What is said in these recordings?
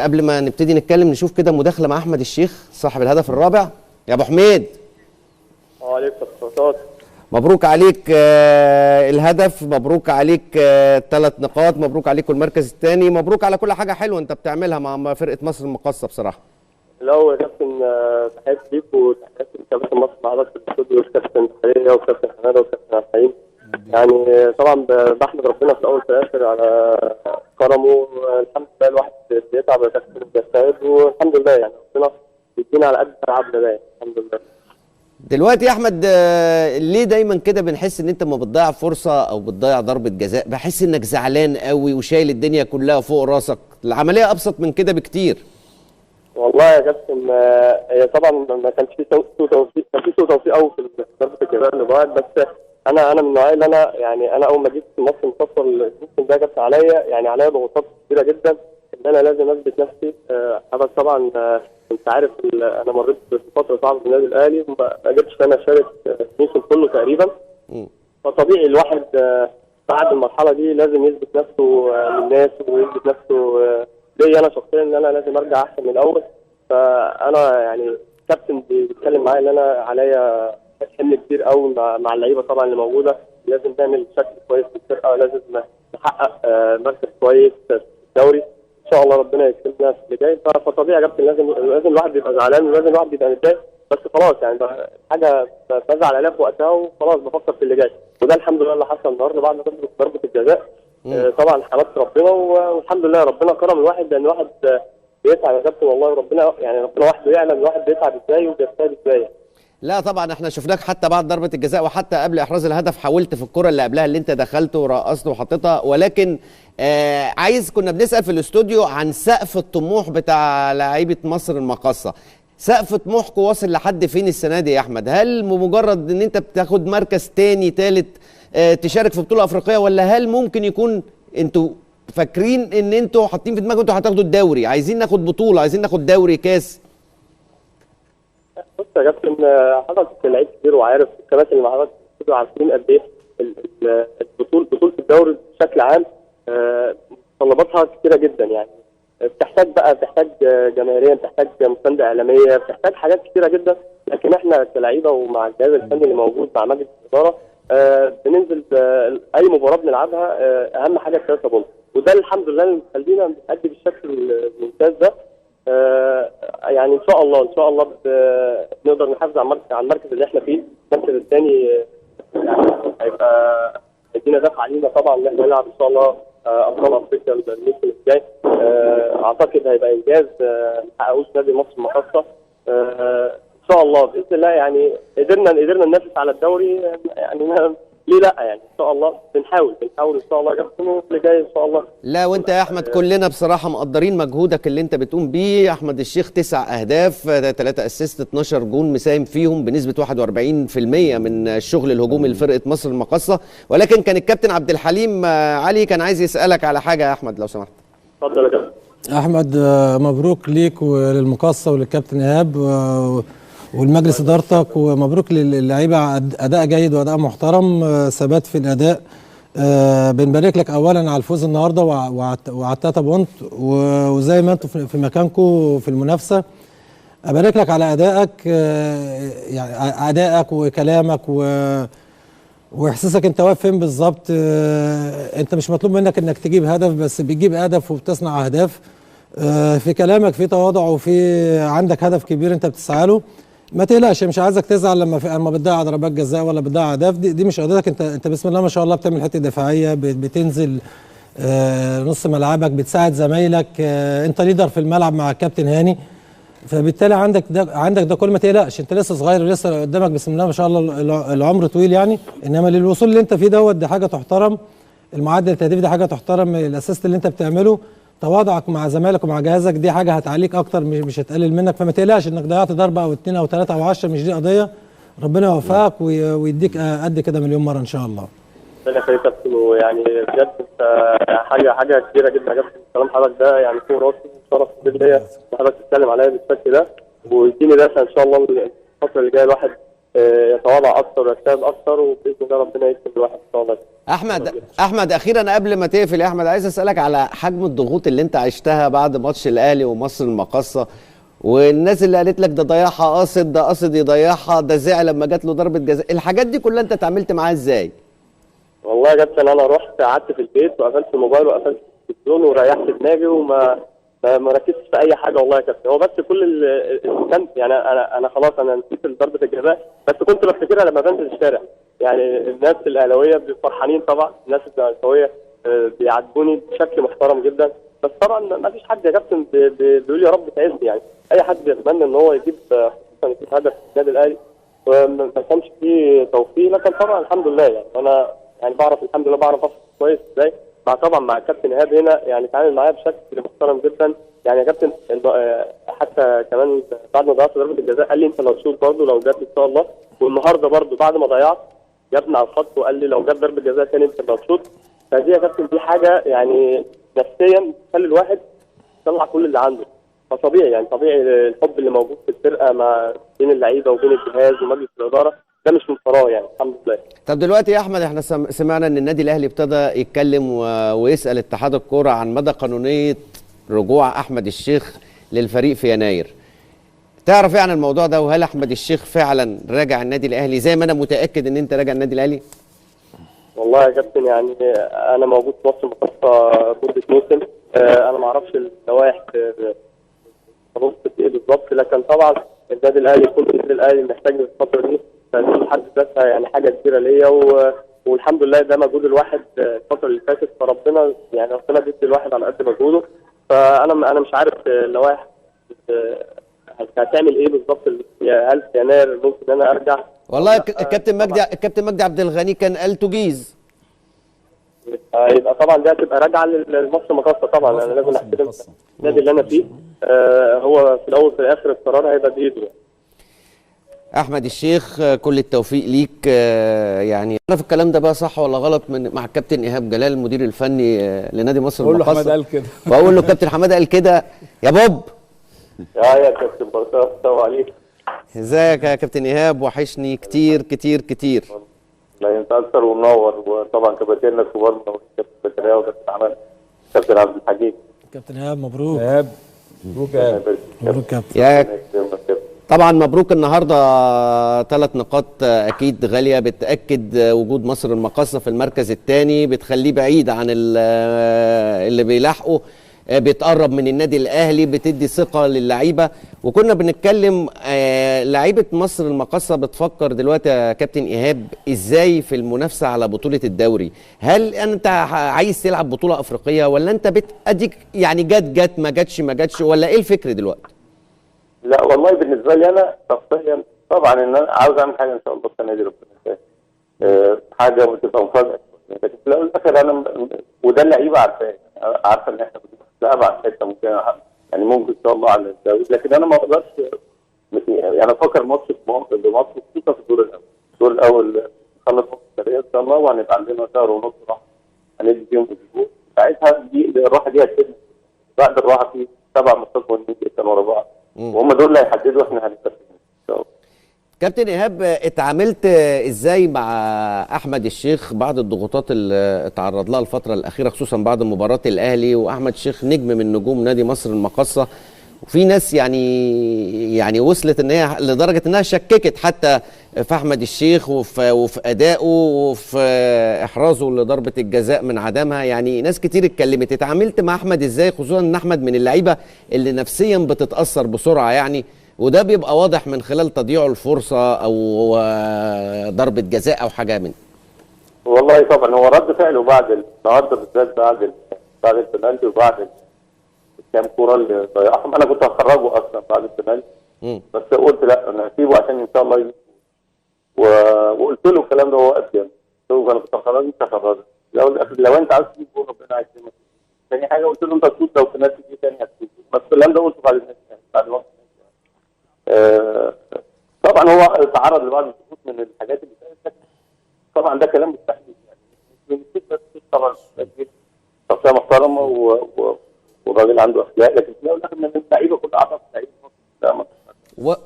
قبل ما نبتدي نتكلم نشوف كده مداخله مع احمد الشيخ صاحب الهدف الرابع. يا ابو حميد. وعليكم السلام. مبروك عليك الهدف، مبروك عليك 3 نقاط، مبروك عليك المركز الثاني، مبروك على كل حاجه حلوه انت بتعملها مع فرقه مصر المقاصه بصراحه. الاول يا كابتن تحياتي ليك وتحياتي لكابتن مصر مع حضرتك في الاستوديو وكابتن خليل وكابتن حماده وكابتن عبد الحليم. يعني طبعا بحمد ربنا في الاول وفي الاخر على كرمه. الحمد لله الواحد بيتعب يا كابتن بيجتهد والحمد لله يعني ربنا بيدينا على قد تعبنا ده الحمد لله. دلوقتي يا احمد ليه دايما كده بنحس ان انت ما بتضيع فرصه او بتضيع ضربه جزاء بحس انك زعلان قوي وشايل الدنيا كلها فوق راسك؟ العمليه ابسط من كده بكتير. والله يا كابتن هي طبعا ما كانش في سوء توفيق، كان في سوء توفيق قوي في ضربه الجزاء اللي ضاعت، بس انا من النوعيه اللي انا اول ما جيت في مصر المفصل الموسم ده جت عليا ضغوطات كبيره جدا ان انا لازم اثبت نفسي. حضرتك طبعا انت عارف انا مريت بفتره صعبه في النادي الاهلي وما قدرتش ان انا اشارك الموسم كله تقريبا. فطبيعي الواحد بعد المرحله دي لازم يثبت نفسه للناس ويثبت نفسه ليا انا شخصيا ان انا لازم ارجع احسن من الاول. فانا يعني كابتن بيتكلم معايا ان انا عليا حمل كبير قوي مع اللعيبه طبعا اللي موجوده، لازم نعمل شكل كويس في الفرقه، لازم نحقق مركز كويس في الدوري ان شاء الله ربنا يكرمنا في اللي جاي. فطبيعي يا كابتن لازم الواحد يبقى زعلان ولازم الواحد يبقى متضايق، بس خلاص يعني حاجه بزعل عليها في وقتها وخلاص بفكر في اللي جاي، وده الحمد لله اللي حصل النهارده بعد ضربه الجزاء. طبعا حمدت ربنا والحمد لله ربنا كرم الواحد لان الواحد بيتعب يا كابتن والله، ربنا وحده يعلم الواحد بيتعب ازاي وبيجتهد ازاي. لا طبعا احنا شفناك حتى بعد ضربه الجزاء وحتى قبل احراز الهدف حاولت في الكره اللي قبلها اللي انت دخلت ورقصت وحطيتها، ولكن كنا بنسال في الاستوديو عن سقف الطموح بتاع لاعيبه مصر المقاصه. سقف طموحكم واصل لحد فين السنه دي يا احمد؟ هل مجرد ان انت بتاخد مركز تاني تالت تشارك في بطوله افريقيه، ولا هل ممكن يكون انتوا فاكرين ان انتوا حاطين في دماغكم انتوا هتاخدوا الدوري، عايزين ناخد بطوله، عايزين ناخد دوري كاس؟ بص يا كابتن حضرتك لعيب كبير وعارف الكباتن اللي مع حضرتك عارفين قد ايه بطوله الدوري بشكل عام متطلباتها كتيره جدا، يعني بتحتاج جماهيريه، بتحتاج مسانده اعلاميه، بتحتاج حاجات كتيره جدا. لكن احنا كلاعيبه ومع الجهاز الفني اللي موجود مع مجلس الاداره بننزل اي مباراه بنلعبها اهم حاجه 3 بونت، وده الحمد لله اللي مخلينا بنأدي بالشكل الممتاز ده. يعني ان شاء الله نقدر نحافظ على المركز اللي احنا فيه. المركز الثاني يعني هيبقى يدينا دفعه علينا طبعا ان احنا نلعب ان شاء الله ابطال افريقيا الموسم الجاي. اعتقد هيبقى انجاز ما حققوش نادي مصر المقاصه. ان شاء الله باذن الله يعني قدرنا ننافس على الدوري، يعني ليه لا، يعني ان شاء الله بنحاول ان شاء الله جبتنا اللي جاي ان شاء الله. لا وانت يا احمد كلنا بصراحه مقدرين مجهودك اللي انت بتقوم بيه. احمد الشيخ 9 اهداف 3 اسيست 12 جون مساهم فيهم بنسبه 41% من الشغل الهجومي لفرقه مصر المقاصه. ولكن كان الكابتن عبد الحليم علي كان عايز يسالك على حاجه يا احمد لو سمحت. اتفضل يا كابتن. احمد مبروك ليك وللمقاصه وللكابتن ايهاب والمجلس ادارتك، ومبروك للعيبه اداء جيد واداء محترم، ثبات في الاداء. بنبارك لك اولا على الفوز النهارده وعلى 3 بونت، وزي ما انتم في مكانكم في المنافسه. ابارك لك على ادائك، يعني ادائك وكلامك واحساسك انت واقف فين بالظبط. انت مش مطلوب منك انك تجيب هدف، بس بتجيب هدف وبتصنع اهداف. في كلامك في تواضع وفي عندك هدف كبير انت بتسعى له. ما تقلقش، مش عايزك تزعل لما بتضيع ضربات جزاء ولا بتضيع اهداف. دي مش قضيتك. انت بسم الله ما شاء الله بتعمل حته دفاعيه، بتنزل نص ملعبك، بتساعد زمايلك. انت ليدر في الملعب مع الكابتن هاني، فبالتالي عندك ده كل. ما تقلقش، انت لسه صغير ولسه قدامك بسم الله ما شاء الله العمر طويل يعني. انما للوصول اللي انت فيه دي حاجه تحترم. المعدل التهديفي دي حاجه تحترم. الاسيست اللي انت بتعمله، تواضعك مع زمايلك ومع جهازك، دي حاجه هتعليك اكتر، مش هتقلل منك. فما تقلقش انك ضيعت ضربه او 2 او 3 او 10، مش دي قضيه. ربنا يوفقك ويديك قد كده مليون مره ان شاء الله. ربنا يخليك يا كابتن، ويعني بجد حاجه كبيره جدا يا كابتن. كلام حضرتك ده يعني فوق راسي، شرف كبير ليا ان حضرتك تتكلم عليا بالشكل ده، ويديني دافع ان شاء الله الفتره اللي جايه الواحد يتواضع اكتر ويجتهد اكتر، وباذن الله ربنا يكتب الواحد ان شاء الله. احمد اخيرا قبل ما تقفل يا احمد، عايز اسالك على حجم الضغوط اللي انت عشتها بعد ماتش الاهلي ومصر المقاصه، والناس اللي قالت لك ده ضيعها قاصد، ده قاصد يضيعها، ده زعل لما جات له ضربه جزاء، الحاجات دي كلها انت اتعاملت معاها ازاي؟ والله يا كابتن انا رحت قعدت في البيت وقفلت الموبايل وقفلت التلفزيون وريحت دماغي ما ركزتش في اي حاجه والله يا كابتن. هو بس كل يعني انا خلاص انا نسيت ضربه الجزاء، بس كنت بفتكرها لما بنزل الشارع. يعني الناس الاهلاويه بيبقوا فرحانين طبعا، الناس الزملكاويه بيعاتبوني بشكل محترم جدا، بس طبعا ما فيش حد يا كابتن بيقول يا رب تعزني. يعني اي حد بيتمنى ان هو يجيب خصوصا يجيب هدف في النادي الاهلي وما كانش فيه توفيق، لكن طبعا الحمد لله يعني انا يعني بعرف الحمد لله بعرف افصل كويس ازاي. طبعا مع الكابتن ايهاب هنا يعني اتعامل معايا بشكل محترم جدا. يعني يا كابتن حتى كمان بعد ما ضيعت ضربه الجزاء قال لي انت لو تشوط برضه لو جت ان شاء الله، والنهارده برضه بعد ما ضيعت جابني على الخط وقال لي لو جت ضربه جزاء ثاني انت لو تشوط. فدي يا كابتن دي حاجه يعني نفسيا تخلي الواحد يطلع كل اللي عنده. فطبيعي يعني طبيعي الحب اللي موجود في الفرقه ما بين اللعيبه وبين الجهاز ومجلس الاداره ده مش من فراغ يعني الحمد لله. طب دلوقتي يا احمد احنا سمعنا ان النادي الاهلي ابتدى يتكلم ويسال اتحاد الكوره عن مدى قانونيه رجوع احمد الشيخ للفريق في يناير. تعرف ايه عن الموضوع ده؟ وهل احمد الشيخ فعلا راجع النادي الاهلي زي ما انا متاكد ان انت راجع النادي الاهلي؟ والله يا كابتن يعني انا موجود في مصر المقاصه مده موسم، انا ما اعرفش اللوائح خلاص ايه بالظبط، لكن طبعا النادي الاهلي كل النادي الاهلي محتاج الفتره دي، فدي حد ذاتها يعني حاجه كبيره ليا والحمد لله ده مجهود الواحد الفتره اللي فاتت، فربنا يعني ربنا بيدي الواحد على قد مجهوده. فانا مش عارف اللوائح هتعمل ايه بالظبط، هل في يناير ممكن ان انا ارجع؟ والله الكابتن مجدي عبد الغني كان قال تجيز. يبقى طبعا دي هتبقى راجعه لمصر المقاصه. طبعا انا لازم احترم النادي اللي انا فيه، هو في الاول وفي الاخر القرار هيبقى بايده. احمد الشيخ كل التوفيق ليك. يعني اعرف الكلام ده بقى صح ولا غلط مع الكابتن ايهاب جلال المدير الفني لنادي مصر المقاصه. بقول له حماد قال كده واقول له كابتن حماد قال كده يا بوب. يا كابتن بركات السلام عليكم. ازيك يا كابتن ايهاب؟ وحشني كتير كتير كتير. لا انت اكتر ومنور، وطبعا كابتننا الكبار كابتن فتريه وكابتن عماد كابتن عبد الحكيم. كابتن ايهاب مبروك. ايهاب مبروك يا ايهاب. مبروك كابتن. طبعا مبروك النهارده 3 نقاط اكيد غاليه، بتاكد وجود مصر المقاصه في المركز الثاني، بتخليه بعيد عن اللي بيلاحقه، بتقرب من النادي الاهلي، بتدي ثقه للعيبه. وكنا بنتكلم لعيبه مصر المقاصه بتفكر دلوقتي يا كابتن ايهاب ازاي في المنافسه على بطوله الدوري. هل انت عايز تلعب بطوله افريقيه ولا انت اديك يعني جت ما جاتش ولا ايه الفكر دلوقتي؟ لا والله بالنسبه لي انا شخصيا طبعا ان انا عاوز اعمل حاجه ان شاء الله السنه دي ربنا يسهل، حاجه وتبقى مفاجاه، لكن في الاول والاخر انا وده اللعيبه عارفاه، عارفه ان احنا لا ابعد حته ممكن يعني ممكن ان شاء الله على الدوري، لكن انا ما اقدرش يعني افكر ماتش بمصر خصوصا في الدور الاول نخلص ماتش السريه ان شاء الله، وهنبقى عندنا شهر ونص راحه هندي فيهم اسبوع، ساعتها دي الراحه دي هتفيدنا بعد الراحه في 7 ماتشات مهمين جدا ورا بعض، وهم دول اللي هيحددوا احنا هنستفيد ان شاء الله. كابتن ايهاب اتعاملت ازاي مع احمد الشيخ بعد الضغوطات اللي اتعرض لها الفتره الاخيره خصوصا بعد مباراه الاهلي، واحمد الشيخ نجم من نجوم نادي مصر المقاصه، وفي ناس يعني وصلت ان هي لدرجه انها شككت حتى في احمد الشيخ وفي ادائه وفي احرازه لضربه الجزاء من عدمها، يعني ناس كتير اتكلمت. اتعاملت مع احمد ازاي خصوصا ان احمد من اللعيبه اللي نفسيا بتتاثر بسرعه يعني، وده بيبقى واضح من خلال تضييعه الفرصه او ضربه جزاء او حاجه من. والله طبعا هو رد فعله بعد النهارده بالذات بعد البنالتي وبعد كام كوره اللي ضيعهم، انا كنت هخرجه اصلا بعد البنالتي بس قلت لا انا هسيبه عشان ان شاء الله يجي، وقلت له الكلام ده وهو واقف جنبي، قلت له انا كنت هخرجه مش هخرجه، لو انت عايز تجيب جول ربنا يكرمك. ثاني حاجه قلت له انت هتشوط لو بنالتي دي ثاني هتشوط، بس الكلام ده قلته بعد النادي بعد الوقت. طبعا هو تعرض لبعض الضغوط من الحاجات اللي فاتت، طبعا ده كلام مستحيل يعني بس طبعا شخصيه محترمه والراجل عنده اخلاق، لكن في الاول والاخر من اللعيبه كلها اعرف لعيبه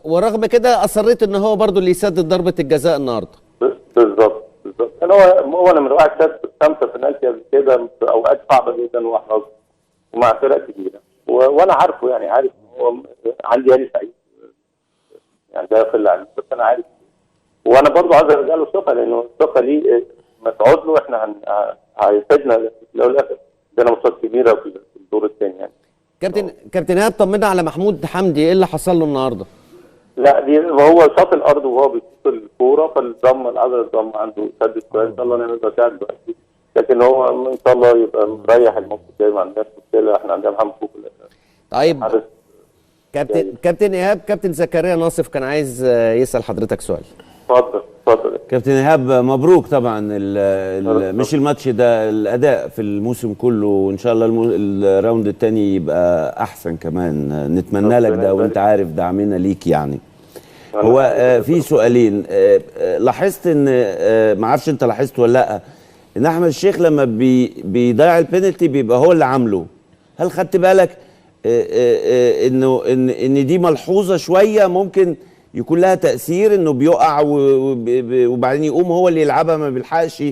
ورغم كده اصريت ان هو برضو اللي يسدد ضربه الجزاء النهارده. بالظبط يعني هو انا من واحد شاف 5 بنالتي قبل كده في اوقات صعبه جدا واحرز ومع فرق كبيره، وانا عارفه، يعني عارف هو عندي هاني سعيد يعني ده في اللعب، بس انا عارف، وانا برضو عايز ارجع له الثقه، لانه الثقه دي متعود له، احنا هيفيدنا في الاول والاخر، عندنا ماتشات كبيره في الدور الثاني يعني. كابتن ايهاب، طمنا على محمود حمدي، ايه اللي حصل له النهارده؟ لا دي هو شاط الارض وهو بيشوط الكوره، فالضم العضله الضم عنده سدد كويس، ان شاء الله نقدر نساعد دلوقتي، لكن هو ان شاء الله يبقى مريح الماتش الجاي، ما عندناش مشكله، احنا عندنا محمد فوق. طيب كابتن ايهاب، كابتن زكريا ناصف كان عايز يسال حضرتك سؤال. اتفضل كابتن ايهاب، مبروك طبعا مش الماتش ده، الاداء في الموسم كله، وان شاء الله الراوند الثاني يبقى احسن كمان، نتمنى لك ده، وانت عارف دعمنا ليك يعني. هو في سؤالين، لاحظت ان ما اعرفش انت لاحظت ولا لا، ان احمد الشيخ لما بيضيع البينالتي بيبقى هو اللي عامله، هل خدت بالك انه ان دي ملحوظه شويه ممكن يكون لها تأثير، انه بيقع وبعدين يقوم هو اللي يلعبها، ما بيلحقش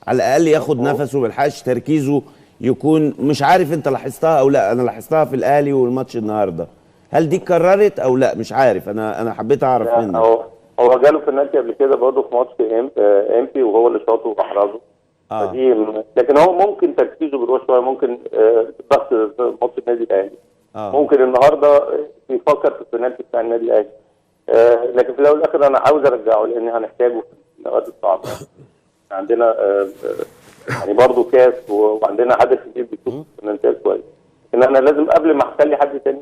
على الاقل ياخد نفسه، ما بيلحقش تركيزه يكون، مش عارف انت لاحظتها او لا، انا لاحظتها في الاهلي والماتش النهارده، هل دي اتكررت او لا؟ مش عارف، انا حبيت اعرف منك. هو جاله بنالتي قبل كده برضه في ماتش امبي وهو اللي شاطه واحرزه. فدي لكن هو ممكن تركيزه بيروح شويه، ممكن ضغط ماتش النادي الاهلي، ممكن النهارده يفكر في البنالتي بتاع النادي الاهلي، لكن في الاول والاخر انا عاوز ارجعه، لان هنحتاجه في الاوقات الصعبه. عندنا يعني برضه كاس، وعندنا عدد كبير بيشوط بنالتيات كويس، ان انا لازم قبل ما اخلي حد تاني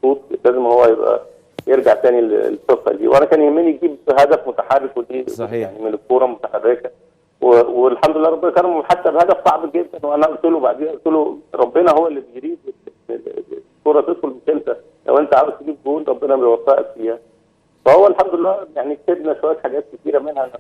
يشوط لازم هو يبقى يرجع تاني للثقه دي، وانا كان يهمني يجيب هدف متحرك، ودي صحيح يعني من الكوره متحركه، والحمد لله ربنا كرمه حتى بهدف صعب جدا، وانا قلت له بعدين، قلت له ربنا هو اللي بيريد الكوره تدخل، مش انت، لو انت عاوز تجيب جول ربنا بيوفقك فيها. فهو الحمد لله يعني كسبنا شويه حاجات كثيره منها.